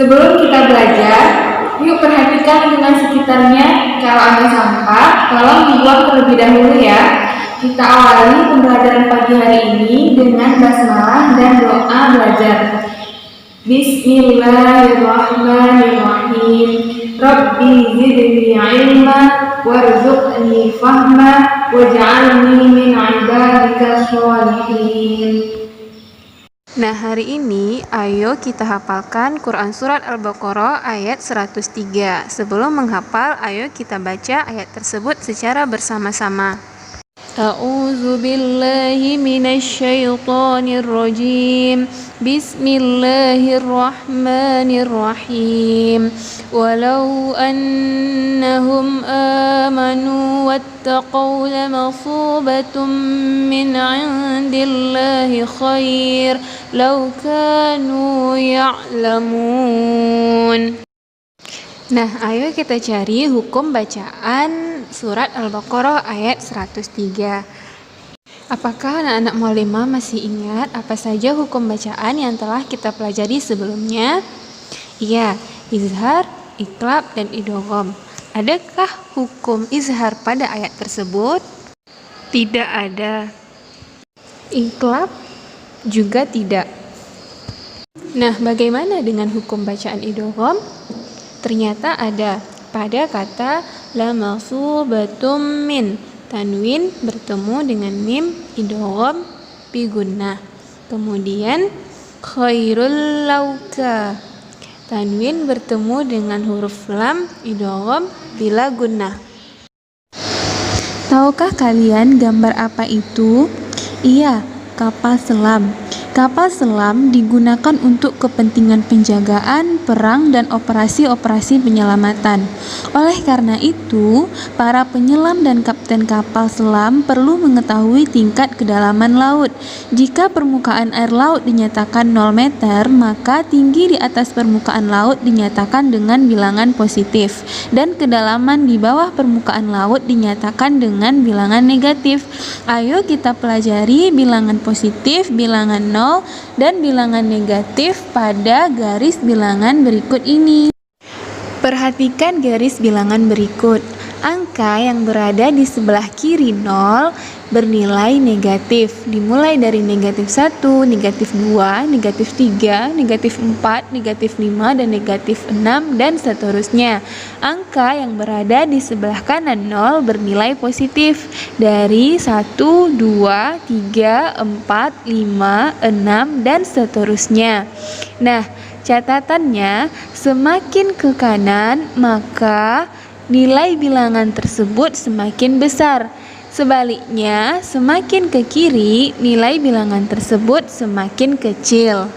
Sebelum kita belajar, yuk perhatikan lingkungan sekitarnya. Kalau ada sampah, tolong dibuang terlebih dahulu ya. Kita awali pembelajaran pagi hari ini dengan basmalah dan doa belajar. Bismillahirrahmanirrahim. Rabbi zidni ilma warzuqni fahma waj'alni min ibadika sholihin. Nah, hari ini ayo kita hafalkan Quran Surat Al-Baqarah ayat 103. Sebelum menghafal, ayo kita baca ayat tersebut secara bersama-sama. A'udzu billahi minasyaitonir rajim. Bismillahirrahmanirrahim. Walau annahum amanu wattaqaw lamathubatun min 'indillahi khair law kanu ya'lamun. Nah, ayo kita cari hukum bacaan surat Al-Baqarah ayat 103. Apakah anak-anak Muallimah masih ingat apa saja hukum bacaan yang telah kita pelajari sebelumnya? Iya, izhar, iqlab, dan idgham. Adakah hukum izhar pada ayat tersebut? Tidak ada. Iqlab juga tidak. Nah, bagaimana dengan hukum bacaan idgham? Ternyata ada pada kata lamathubatum min, tanwin bertemu dengan mim, idgham bi gunnah. Kemudian khairul lauka, tanwin bertemu dengan huruf lam, idgham bila gunnah. Tahukah kalian gambar apa itu? Iya, kapal selam. Kapal selam digunakan untuk kepentingan penjagaan, perang, dan operasi-operasi penyelamatan. Oleh karena itu, para penyelam dan kapten kapal selam perlu mengetahui tingkat kedalaman laut. Jika permukaan air laut dinyatakan 0 meter, maka tinggi di atas permukaan laut dinyatakan dengan bilangan positif, dan kedalaman di bawah permukaan laut dinyatakan dengan bilangan negatif. Ayo kita pelajari bilangan positif, bilangan 0, dan bilangan negatif pada garis bilangan berikut ini. Perhatikan garis bilangan berikut. Angka yang berada di sebelah kiri 0 bernilai negatif, dimulai dari negatif 1, negatif 2, negatif 3, negatif 4, negatif 5, dan negatif 6, dan seterusnya. Angka yang berada di sebelah kanan 0 bernilai positif, dari 1, 2, 3, 4, 5, 6, dan seterusnya. Nah, catatannya, semakin ke kanan maka nilai bilangan tersebut semakin besar. Sebaliknya, semakin ke kiri, nilai bilangan tersebut semakin kecil.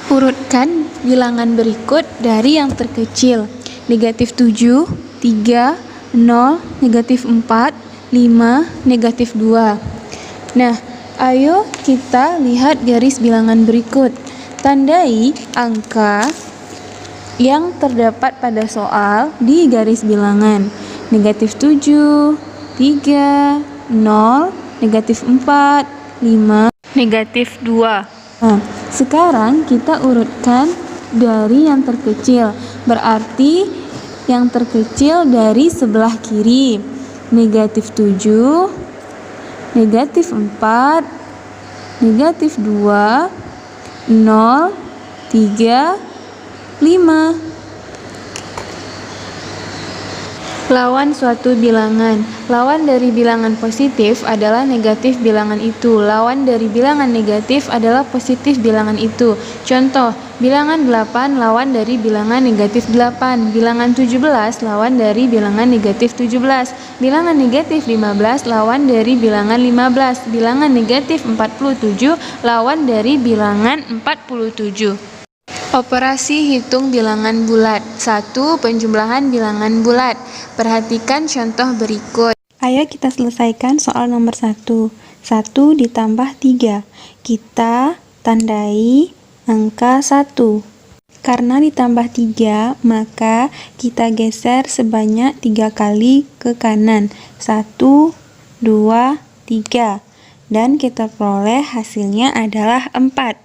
Urutkan bilangan berikut dari yang terkecil. Negatif 7, 3, 0, negatif 4, 5, negatif 2. Nah, ayo kita lihat garis bilangan berikut. Tandai angka yang terdapat pada soal di garis bilangan. Negatif 7, 3, 0, negatif 4, 5, negatif 2. Nah, sekarang kita urutkan dari yang terkecil. Berarti yang terkecil dari sebelah kiri. Negatif 7, negatif 4, negatif 2, 0, 3, 5. Lawan suatu bilangan. Lawan dari bilangan positif adalah negatif bilangan itu. Lawan dari bilangan negatif adalah positif bilangan itu. Contoh, bilangan 8 lawan dari bilangan negatif 8. Bilangan 17 lawan dari bilangan negatif 17. Bilangan negatif 15 lawan dari bilangan 15. Bilangan negatif 47 lawan dari bilangan 47. Operasi hitung bilangan bulat. 1. Penjumlahan bilangan bulat. Perhatikan contoh berikut. Ayo kita selesaikan soal nomor 1. 1 ditambah 3. Kita tandai angka 1. Karena ditambah 3, maka kita geser sebanyak 3 kali ke kanan. 1, 2, 3. Dan kita peroleh hasilnya adalah 4.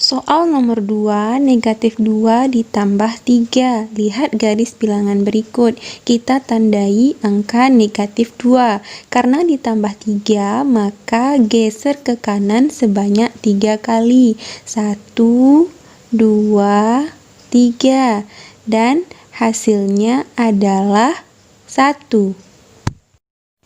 Soal nomor 2, negatif 2 ditambah 3. Lihat garis bilangan berikut. Kita tandai angka negatif 2. Karena ditambah 3, maka geser ke kanan sebanyak 3 kali. 1, 2, 3. Dan hasilnya adalah 1.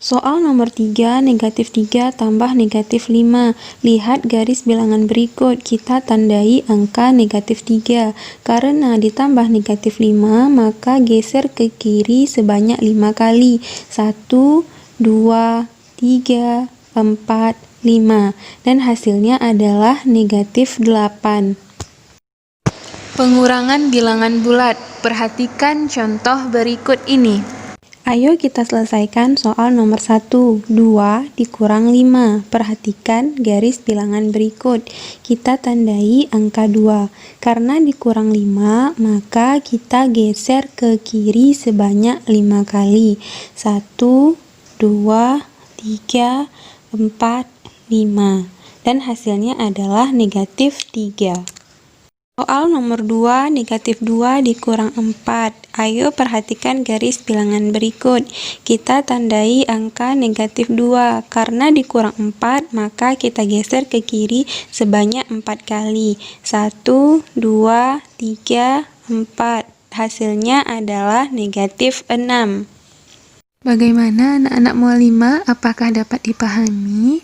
Soal nomor 3, negatif 3 tambah negatif 5. Lihat garis bilangan berikut. Kita tandai angka negatif 3. Karena ditambah negatif 5, maka geser ke kiri sebanyak 5 kali. 1, 2, 3, 4, 5. Dan hasilnya adalah negatif 8. Pengurangan bilangan bulat. Perhatikan contoh berikut ini. Ayo kita selesaikan soal nomor 1. 2 dikurang 5. Perhatikan garis bilangan berikut. Kita tandai angka 2. Karena dikurang 5, maka kita geser ke kiri sebanyak 5 kali. 1, 2, 3, 4, 5. Dan hasilnya adalah negatif 3. Soal nomor 2, negatif 2 dikurang 4. Ayo perhatikan garis bilangan berikut. Kita tandai angka negatif 2. Karena dikurang 4, maka kita geser ke kiri sebanyak 4 kali. 1, 2, 3, 4. Hasilnya adalah negatif 6. Bagaimana anak-anak MUA 5? Apakah dapat dipahami?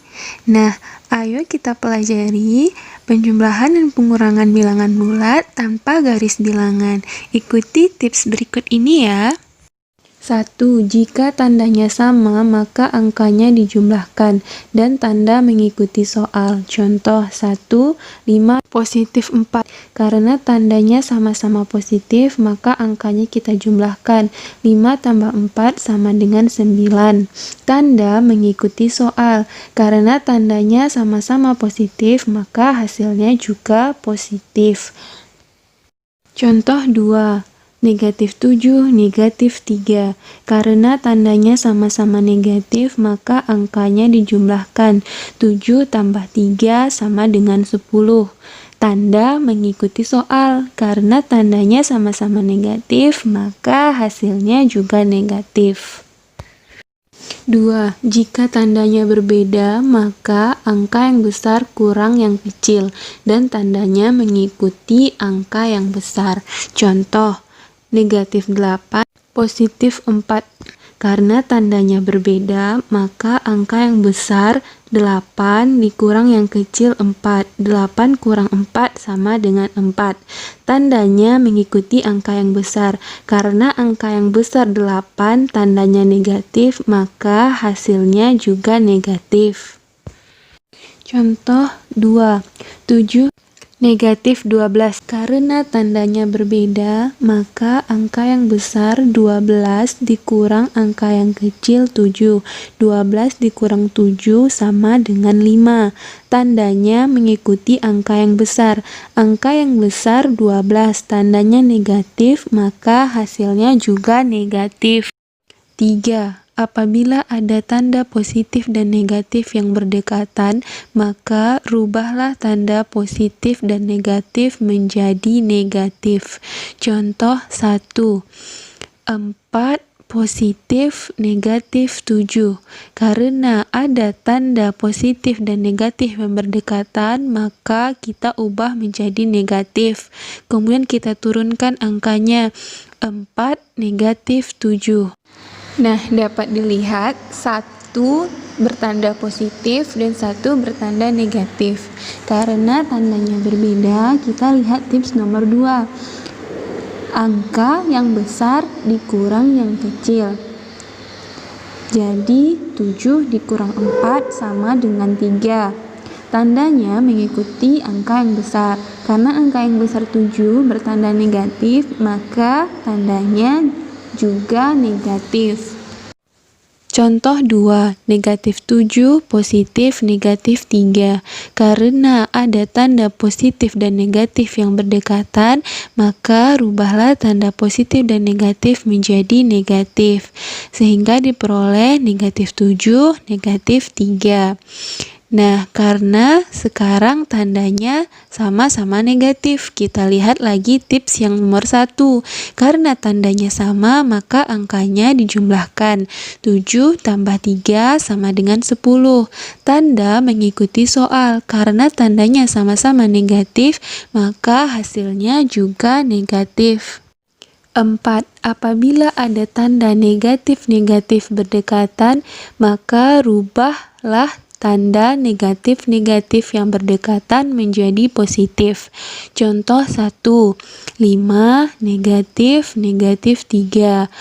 Nah, ayo kita pelajari penjumlahan dan pengurangan bilangan bulat tanpa garis bilangan. Ikuti tips berikut ini ya. 1. Jika tandanya sama, maka angkanya dijumlahkan dan tanda mengikuti soal. Contoh 1, 5 positif 4. Karena tandanya sama-sama positif, maka angkanya kita jumlahkan. 5 tambah 4 sama dengan 9. Tanda mengikuti soal. Karena tandanya sama-sama positif, maka hasilnya juga positif. Contoh 2. Negatif 7, negatif 3. Karena tandanya sama-sama negatif, maka angkanya dijumlahkan. 7 tambah 3 sama dengan 10. Tanda mengikuti soal. Karena tandanya sama-sama negatif, maka hasilnya juga negatif. 2. Jika tandanya berbeda, maka angka yang besar kurang yang kecil, dan tandanya mengikuti angka yang besar. Contoh, negatif 8, positif 4. Karena tandanya berbeda, maka angka yang besar 8 dikurang yang kecil 4. 8 kurang 4 sama dengan 4. Tandanya mengikuti angka yang besar. Karena angka yang besar 8 tandanya negatif, maka hasilnya juga negatif. Contoh 2. 7 negatif 12. Karena tandanya berbeda, maka angka yang besar 12 dikurang angka yang kecil 7. 12 dikurang 7 sama dengan 5. Tandanya mengikuti angka yang besar. Angka yang besar 12, tandanya negatif, maka hasilnya juga negatif. 3. Apabila ada tanda positif dan negatif yang berdekatan, maka rubahlah tanda positif dan negatif menjadi negatif. Contoh 1. 4 positif negatif 7. Karena ada tanda positif dan negatif yang berdekatan, maka kita ubah menjadi negatif. Kemudian kita turunkan angkanya. 4 negatif 7. Nah, dapat dilihat 1 bertanda positif dan 1 bertanda negatif. Karena tandanya berbeda, kita lihat tips nomor 2. Angka yang besar dikurang yang kecil. Jadi 7 dikurang 4 sama dengan 3. Tandanya mengikuti angka yang besar. Karena angka yang besar 7 bertanda negatif, maka tandanya juga negatif. Contoh 2, negatif 7, positif, negatif 3. Karena ada tanda positif dan negatif yang berdekatan, maka rubahlah tanda positif dan negatif menjadi negatif. Sehingga diperoleh negatif 7, negatif 3. Nah, karena sekarang tandanya sama-sama negatif, kita lihat lagi tips yang nomor 1. Karena tandanya sama, maka angkanya dijumlahkan. 7 tambah 3 sama dengan 10. Tanda mengikuti soal. Karena tandanya sama-sama negatif, maka hasilnya juga negatif. 4. Apabila ada tanda negatif-negatif berdekatan, maka rubahlah tanda negatif-negatif yang berdekatan menjadi positif. Contoh 1, 5, negatif, negatif 3.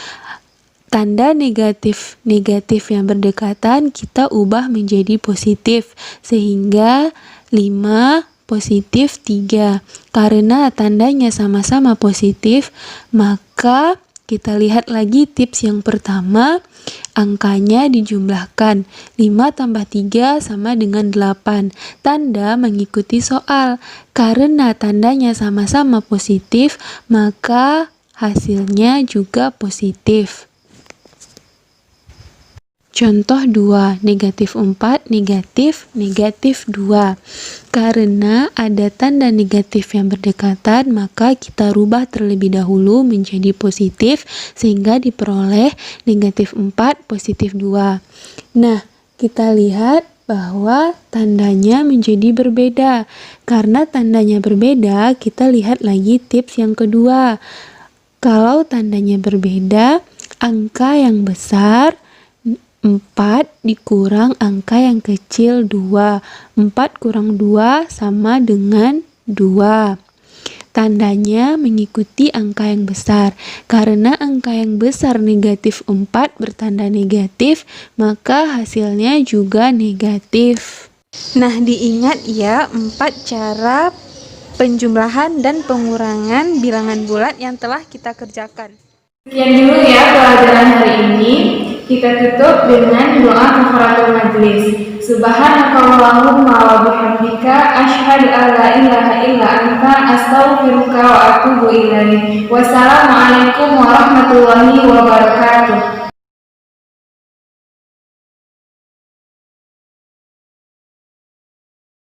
Tanda negatif-negatif yang berdekatan kita ubah menjadi positif, sehingga 5 positif 3. Karena tandanya sama-sama positif, maka kita lihat lagi tips yang pertama, angkanya dijumlahkan. 5 tambah 3 sama dengan 8. Tanda mengikuti soal. Karena tandanya sama-sama positif, maka hasilnya juga positif. Contoh 2, negatif 4, negatif, negatif 2. Karena ada tanda negatif yang berdekatan, maka kita rubah terlebih dahulu menjadi positif, sehingga diperoleh negatif 4, positif 2. Nah, kita lihat bahwa tandanya menjadi berbeda. Karena tandanya berbeda, kita lihat lagi tips yang kedua. Kalau tandanya berbeda, angka yang besar 4 dikurang angka yang kecil 2. 4 kurang 2 sama dengan 2. Tandanya mengikuti angka yang besar. Karena angka yang besar negatif 4 bertanda negatif, maka hasilnya juga negatif. Nah, diingat ya 4 cara penjumlahan dan pengurangan bilangan bulat yang telah kita kerjakan. Sekian dulu ya pelajaran hari ini. Kita tutup dengan doa kafaratul majlis. Subhanakallahumma wa bihamdika asyhadu an la ilaha illa anta astaghfiruka wa atubu ilaik. Wassalamualaikum warahmatullahi wabarakatuh.